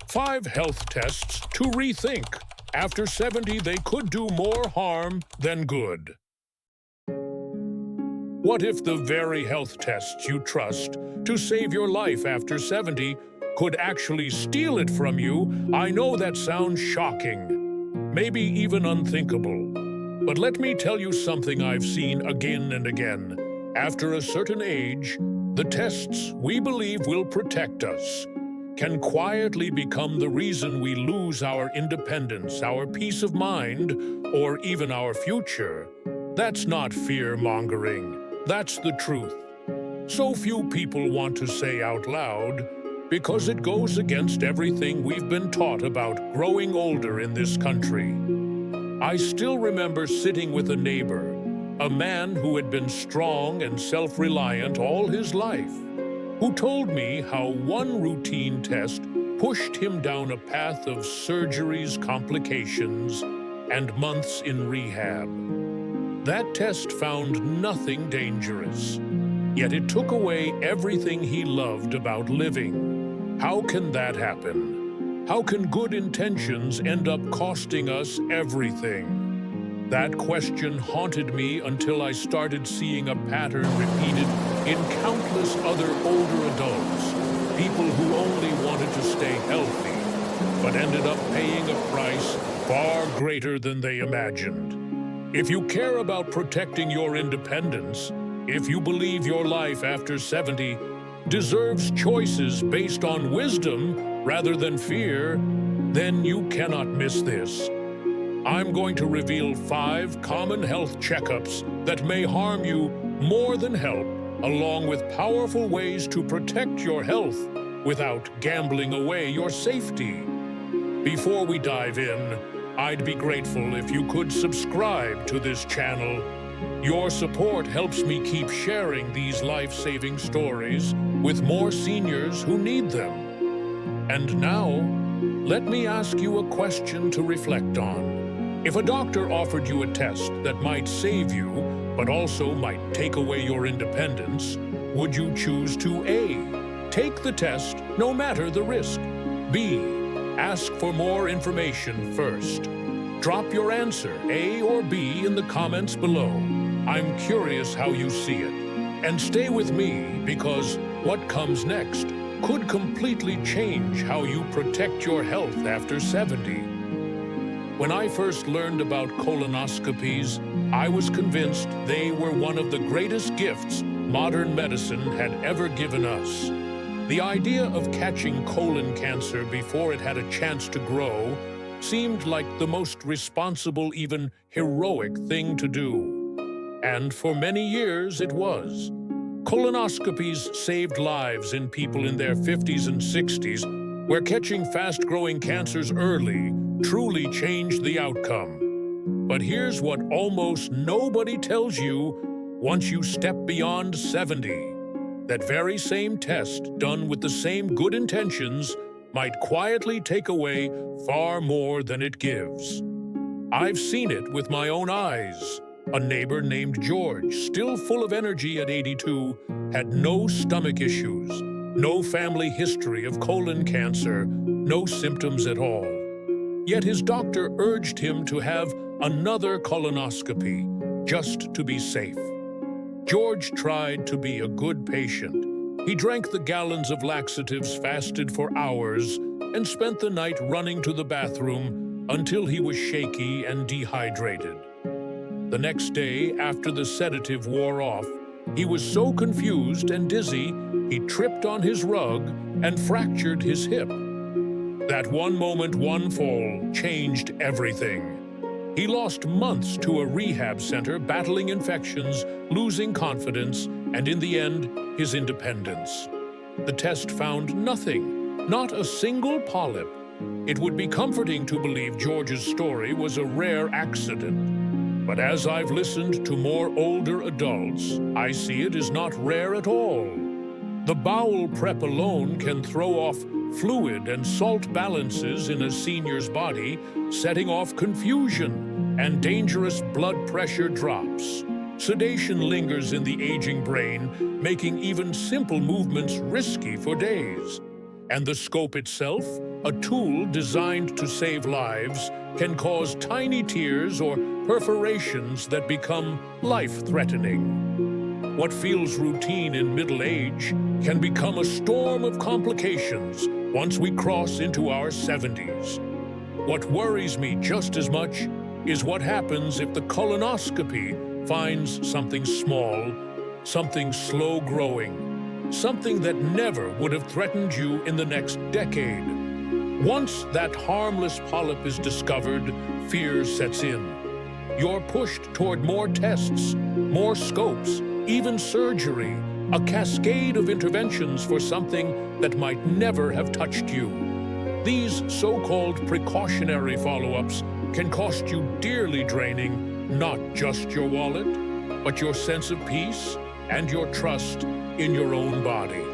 5 health tests to rethink. After 70, they could do more harm than good. What if the very health tests you trust to save your life after 70 could actually steal it from you? I know that sounds shocking, maybe even unthinkable. But let me tell you something I've seen again and again. After a certain age, the tests we believe will protect us can quietly become the reason we lose our independence, our peace of mind, or even our future. That's not fear-mongering. That's the truth. So few people want to say out loud because it goes against everything we've been taught about growing older in this country. I still remember sitting with a neighbor, a man who had been strong and self-reliant all his life, who told me how one routine test pushed him down a path of surgeries, complications, and months in rehab. That test found nothing dangerous, yet it took away everything he loved about living. How can that happen? How can good intentions end up costing us everything? That question haunted me until I started seeing a pattern repeated in countless other older adults, people who only wanted to stay healthy, but ended up paying a price far greater than they imagined. If you care about protecting your independence, if you believe your life after 70 deserves choices based on wisdom rather than fear, then you cannot miss this. I'm going to reveal 5 common health checkups that may harm you more than help, along with powerful ways to protect your health without gambling away your safety. Before we dive in, I'd be grateful if you could subscribe to this channel. Your support helps me keep sharing these life-saving stories with more seniors who need them. And now, let me ask you a question to reflect on. If a doctor offered you a test that might save you, but also might take away your independence, would you choose to A, take the test no matter the risk, B, ask for more information first? Drop your answer, A or B, in the comments below. I'm curious how you see it. And stay with me, because what comes next could completely change how you protect your health after 70. When I first learned about colonoscopies, I was convinced they were one of the greatest gifts modern medicine had ever given us. The idea of catching colon cancer before it had a chance to grow seemed like the most responsible, even heroic thing to do. And for many years it was. Colonoscopies saved lives in people in their 50s and 60s, where catching fast-growing cancers early truly changed the outcome. But here's what almost nobody tells you once you step beyond 70. That very same test, done with the same good intentions, might quietly take away far more than it gives. I've seen it with my own eyes. A neighbor named George, still full of energy at 82, had no stomach issues, no family history of colon cancer, no symptoms at all. Yet his doctor urged him to have another colonoscopy, just to be safe. George tried to be a good patient. He drank the gallons of laxatives, fasted for hours, and spent the night running to the bathroom until he was shaky and dehydrated. The next day, after the sedative wore off, he was so confused and dizzy, he tripped on his rug and fractured his hip. That one moment, one fall, changed everything. He lost months to a rehab center, battling infections, losing confidence, and in the end, his independence. The test found nothing, not a single polyp. It would be comforting to believe George's story was a rare accident. But as I've listened to more older adults, I see it is not rare at all. The bowel prep alone can throw off fluid and salt balances in a senior's body, setting off confusion and dangerous blood pressure drops. Sedation lingers in the aging brain, making even simple movements risky for days. And the scope itself, a tool designed to save lives, can cause tiny tears or perforations that become life-threatening. What feels routine in middle age can become a storm of complications once we cross into our 70s. What worries me just as much is what happens if the colonoscopy finds something small, something slow-growing, something that never would have threatened you in the next decade. Once that harmless polyp is discovered, fear sets in. You're pushed toward more tests, more scopes, even surgery, a cascade of interventions for something that might never have touched you. These so-called precautionary follow-ups can cost you dearly, draining not just your wallet, but your sense of peace and your trust in your own body.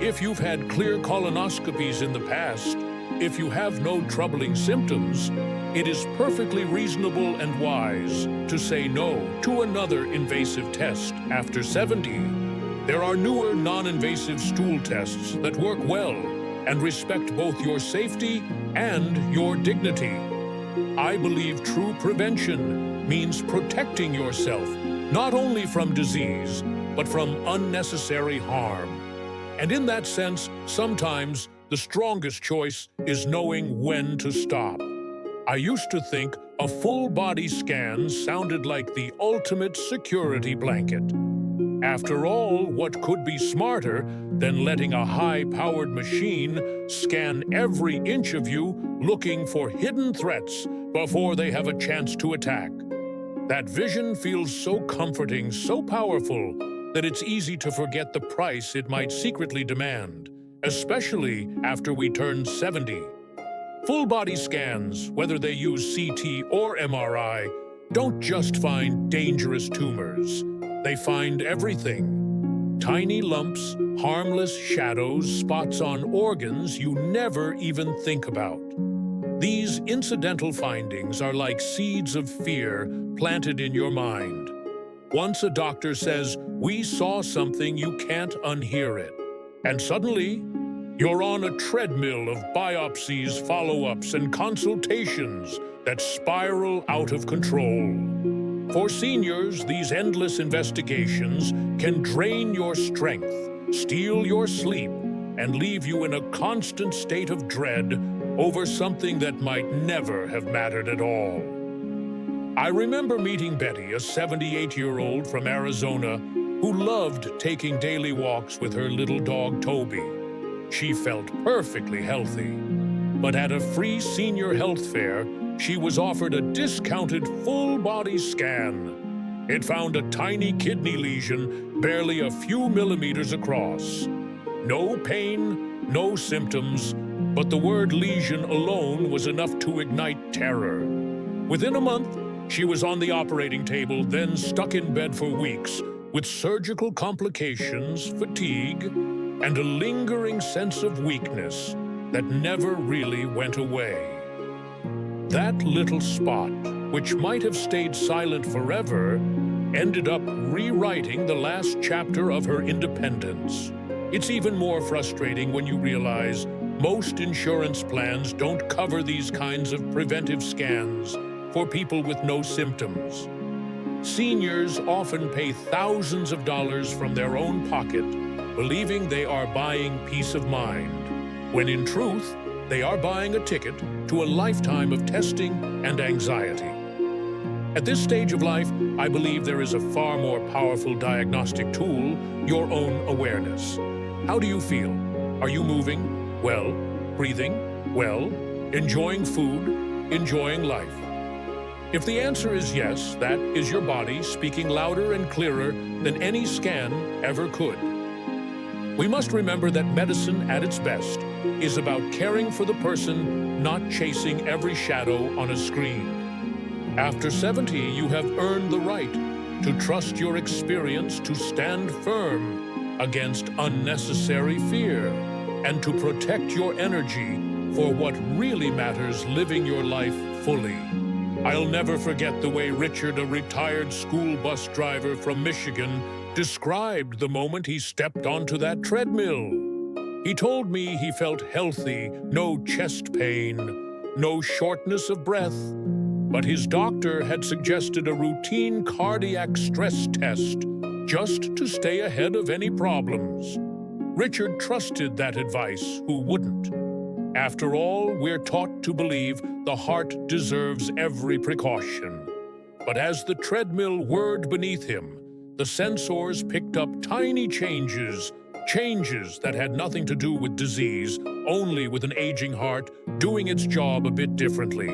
If you've had clear colonoscopies in the past, if you have no troubling symptoms, it is perfectly reasonable and wise to say no to another invasive test after 70. There are newer non-invasive stool tests that work well and respect both your safety and your dignity. I believe true prevention means protecting yourself, not only from disease, but from unnecessary harm. And in that sense, sometimes the strongest choice is knowing when to stop. I used to think a full-body scan sounded like the ultimate security blanket. After all, what could be smarter than letting a high-powered machine scan every inch of you, looking for hidden threats before they have a chance to attack? That vision feels so comforting, so powerful, that it's easy to forget the price it might secretly demand, especially after we turn 70. Full-body scans, whether they use CT or MRI, don't just find dangerous tumors. They find everything. Tiny lumps, harmless shadows, spots on organs you never even think about. These incidental findings are like seeds of fear planted in your mind. Once a doctor says, "We saw something," you can't unhear it. And suddenly, you're on a treadmill of biopsies, follow-ups, and consultations that spiral out of control. For seniors, these endless investigations can drain your strength, steal your sleep, and leave you in a constant state of dread over something that might never have mattered at all. I remember meeting Betty, a 78-year-old from Arizona, who loved taking daily walks with her little dog Toby. She felt perfectly healthy. But at a free senior health fair, she was offered a discounted full-body scan. It found a tiny kidney lesion barely a few millimeters across. No pain, no symptoms, but the word lesion alone was enough to ignite terror. Within a month, she was on the operating table, then stuck in bed for weeks with surgical complications, fatigue, and a lingering sense of weakness that never really went away. That little spot, which might have stayed silent forever, ended up rewriting the last chapter of her independence. It's even more frustrating when you realize most insurance plans don't cover these kinds of preventive scans for people with no symptoms. Seniors often pay thousands of dollars from their own pocket, believing they are buying peace of mind, when in truth, they are buying a ticket to a lifetime of testing and anxiety. At this stage of life, I believe there is a far more powerful diagnostic tool: your own awareness. How do you feel? Are you moving? Well, breathing? Well, enjoying food? Enjoying life? If the answer is yes, that is your body speaking louder and clearer than any scan ever could. We must remember that medicine at its best is about caring for the person, not chasing every shadow on a screen. After 70, you have earned the right to trust your experience, to stand firm against unnecessary fear, and to protect your energy for what really matters, living your life fully. I'll never forget the way Richard, a retired school bus driver from Michigan, described the moment he stepped onto that treadmill. He told me he felt healthy, no chest pain, no shortness of breath, but his doctor had suggested a routine cardiac stress test just to stay ahead of any problems. Richard trusted that advice, who wouldn't? After all, we're taught to believe the heart deserves every precaution. But as the treadmill whirred beneath him, the sensors picked up tiny changes that had nothing to do with disease, only with an aging heart doing its job a bit differently.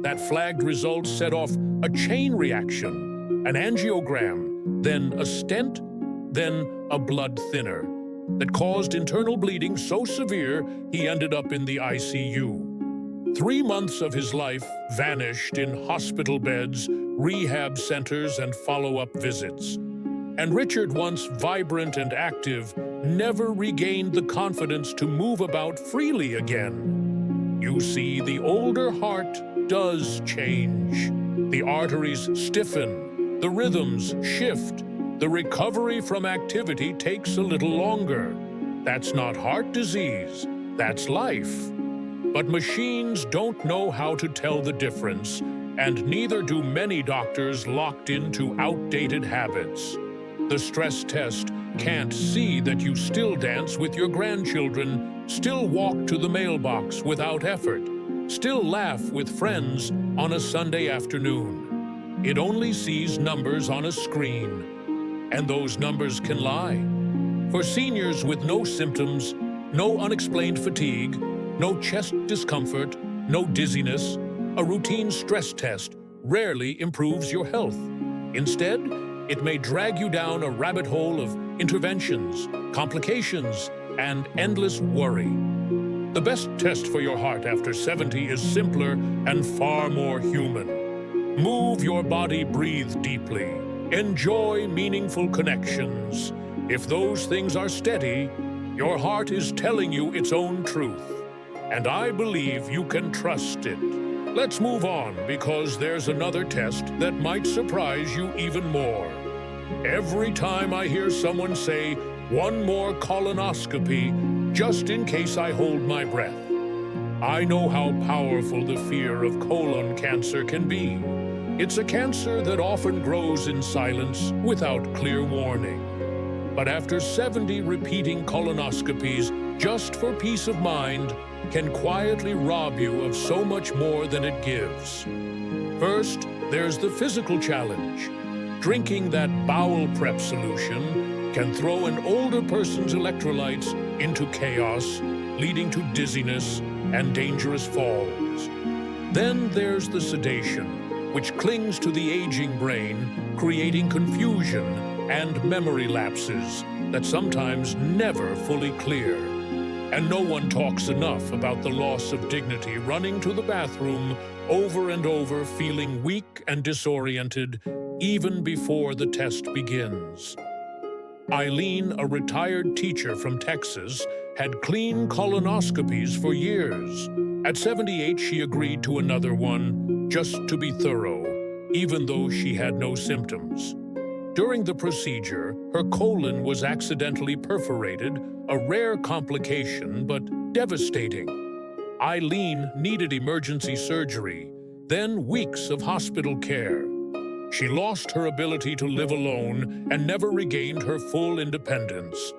That flagged results set off a chain reaction, an angiogram, then a stent, then a blood thinner that caused internal bleeding so severe he ended up in the ICU. 3 months of his life vanished in hospital beds, rehab centers, and follow-up visits. And Richard, once vibrant and active, never regained the confidence to move about freely again. You see, the older heart does change. The arteries stiffen, the rhythms shift, the recovery from activity takes a little longer. That's not heart disease, that's life. But machines don't know how to tell the difference, and neither do many doctors locked into outdated habits. The stress test can't see that you still dance with your grandchildren, still walk to the mailbox without effort, still laugh with friends on a Sunday afternoon. It only sees numbers on a screen, and those numbers can lie. For seniors with no symptoms, no unexplained fatigue, no chest discomfort, no dizziness, a routine stress test rarely improves your health. Instead, it may drag you down a rabbit hole of interventions, complications, and endless worry. The best test for your heart after 70 is simpler and far more human. Move your body, breathe deeply. Enjoy meaningful connections. If those things are steady, your heart is telling you its own truth. And I believe you can trust it. Let's move on, because there's another test that might surprise you even more. Every time I hear someone say, "One more colonoscopy," just in case I hold my breath, I know how powerful the fear of colon cancer can be. It's a cancer that often grows in silence without clear warning. But after 70 repeating colonoscopies, just for peace of mind, can quietly rob you of so much more than it gives. First, there's the physical challenge. Drinking that bowel prep solution can throw an older person's electrolytes into chaos, leading to dizziness and dangerous falls. Then there's the sedation, which clings to the aging brain, creating confusion and memory lapses that sometimes never fully clear. And no one talks enough about the loss of dignity, running to the bathroom over and over, feeling weak and disoriented, even before the test begins. Eileen, a retired teacher from Texas, had clean colonoscopies for years. At 78, she agreed to another one, just to be thorough, even though she had no symptoms. During the procedure, her colon was accidentally perforated, a rare complication but devastating. Eileen needed emergency surgery, then weeks of hospital care. She lost her ability to live alone and never regained her full independence.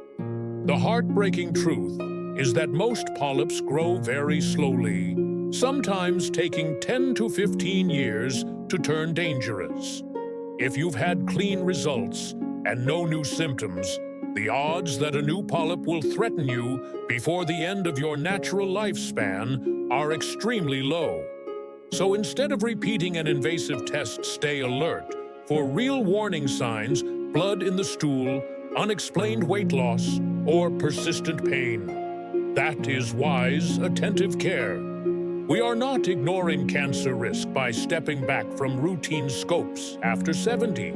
The heartbreaking truth is that most polyps grow very slowly, sometimes taking 10 to 15 years to turn dangerous. If you've had clean results and no new symptoms, the odds that a new polyp will threaten you before the end of your natural lifespan are extremely low. So instead of repeating an invasive test, stay alert for real warning signs: blood in the stool, unexplained weight loss, or persistent pain. That is wise, attentive care. We are not ignoring cancer risk by stepping back from routine scopes after 70.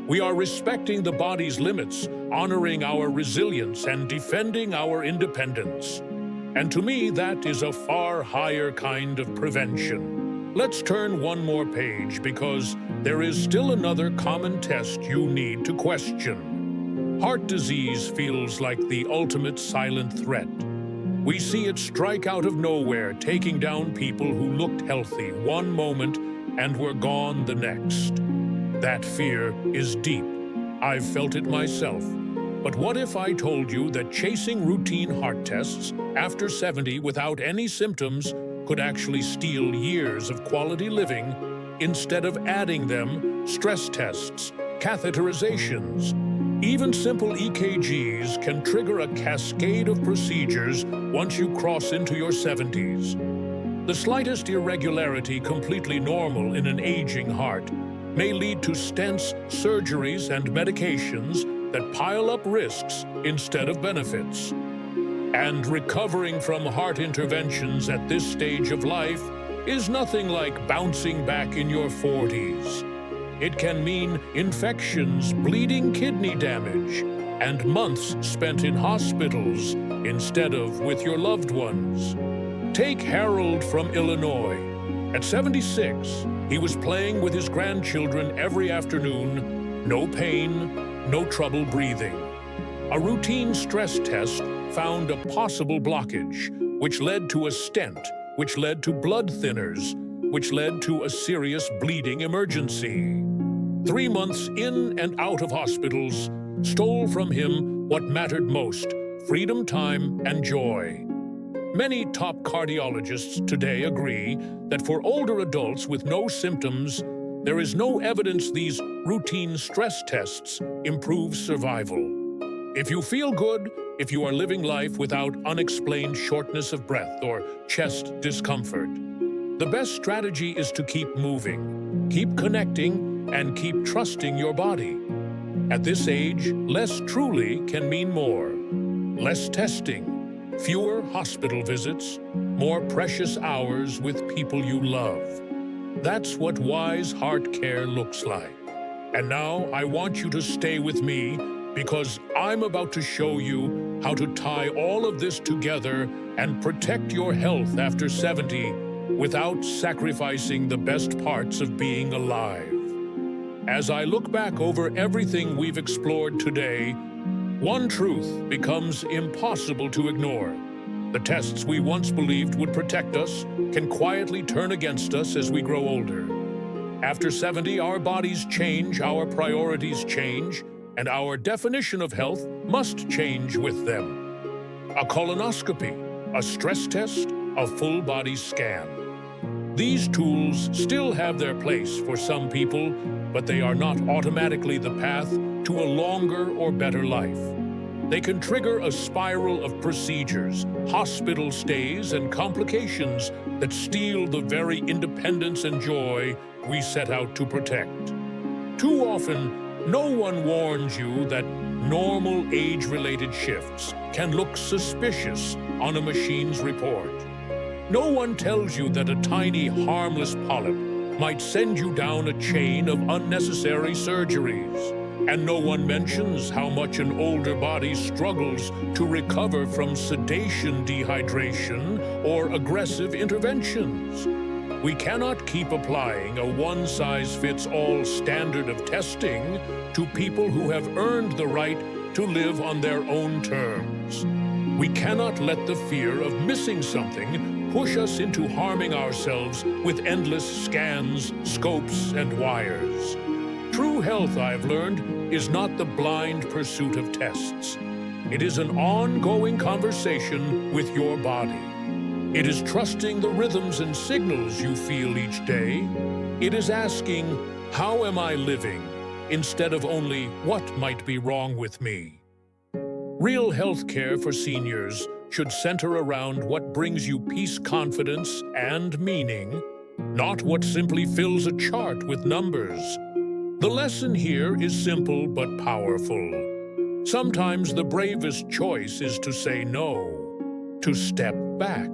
We are respecting the body's limits, honoring our resilience, and defending our independence. And to me, that is a far higher kind of prevention. Let's turn one more page, because there is still another common test you need to question. Heart disease feels like the ultimate silent threat. We see it strike out of nowhere, taking down people who looked healthy one moment and were gone the next. That fear is deep. I've felt it myself. But what if I told you that chasing routine heart tests after 70 without any symptoms could actually steal years of quality living instead of adding them? Stress tests, catheterizations, even simple EKGs can trigger a cascade of procedures once you cross into your 70s. The slightest irregularity, completely normal in an aging heart, may lead to stents, surgeries, and medications that pile up risks instead of benefits. And recovering from heart interventions at this stage of life is nothing like bouncing back in your 40s. It can mean infections, bleeding kidney damage, and months spent in hospitals instead of with your loved ones. Take Harold from Illinois. At 76, he was playing with his grandchildren every afternoon, no pain, no trouble breathing. A routine stress test found a possible blockage, which led to a stent, which led to blood thinners, which led to a serious bleeding emergency. 3 months in and out of hospitals stole from him what mattered most: freedom, time, and joy. Many top cardiologists today agree that for older adults with no symptoms, there is no evidence these routine stress tests improve survival. If you feel good, if you are living life without unexplained shortness of breath or chest discomfort, the best strategy is to keep moving, keep connecting, and keep trusting your body. At this age, less truly can mean more. Less testing, fewer hospital visits, more precious hours with people you love. That's what wise heart care looks like. And now I want you to stay with me, because I'm about to show you how to tie all of this together and protect your health after 70 without sacrificing the best parts of being alive. As I look back over everything we've explored today, one truth becomes impossible to ignore. The tests we once believed would protect us can quietly turn against us as we grow older. After 70, our bodies change, our priorities change, and our definition of health must change with them. A colonoscopy, a stress test, a full-body scan. These tools still have their place for some people, but they are not automatically the path to a longer or better life. They can trigger a spiral of procedures, hospital stays, and complications that steal the very independence and joy we set out to protect. Too often, no one warns you that normal age-related shifts can look suspicious on a machine's report. No one tells you that a tiny, harmless polyp might send you down a chain of unnecessary surgeries. And no one mentions how much an older body struggles to recover from sedation, dehydration, or aggressive interventions. We cannot keep applying a one-size-fits-all standard of testing to people who have earned the right to live on their own terms. We cannot let the fear of missing something push us into harming ourselves with endless scans, scopes, and wires. True health, I've learned, is not the blind pursuit of tests. It is an ongoing conversation with your body. It is trusting the rhythms and signals you feel each day. It is asking, how am I living, instead of only what might be wrong with me. Real health care for seniors should center around what brings you peace, confidence, and meaning, not what simply fills a chart with numbers. The lesson here is simple but powerful. Sometimes the bravest choice is to say no, to step back,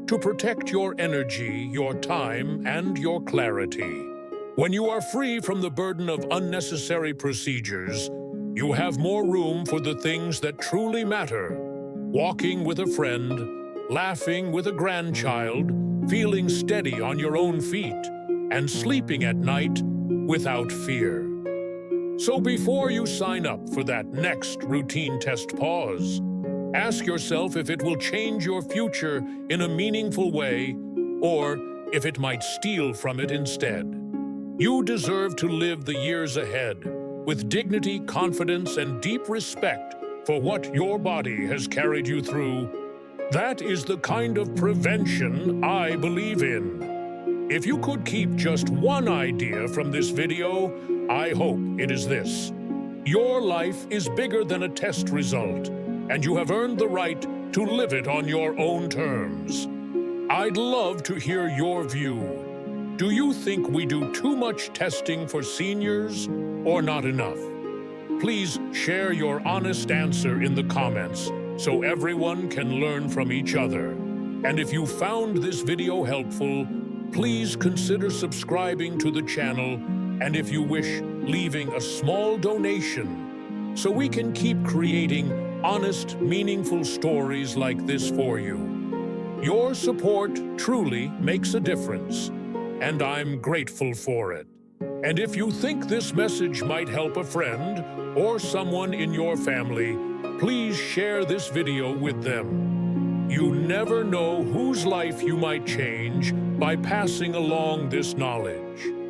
to protect your energy, your time, and your clarity. When you are free from the burden of unnecessary procedures, you have more room for the things that truly matter. Walking with a friend, laughing with a grandchild, feeling steady on your own feet, and sleeping at night without fear. So before you sign up for that next routine test, pause. Ask yourself if it will change your future in a meaningful way, or if it might steal from it instead. You deserve to live the years ahead with dignity, confidence, and deep respect for what your body has carried you through. That is the kind of prevention I believe in. If you could keep just one idea from this video, I hope it is this. Your life is bigger than a test result, and you have earned the right to live it on your own terms. I'd love to hear your view. Do you think we do too much testing for seniors or not enough? Please share your honest answer in the comments so everyone can learn from each other. And if you found this video helpful, please consider subscribing to the channel, and if you wish, leaving a small donation so we can keep creating honest, meaningful stories like this for you. Your support truly makes a difference, and I'm grateful for it. And if you think this message might help a friend or someone in your family, please share this video with them. You never know whose life you might change by passing along this knowledge.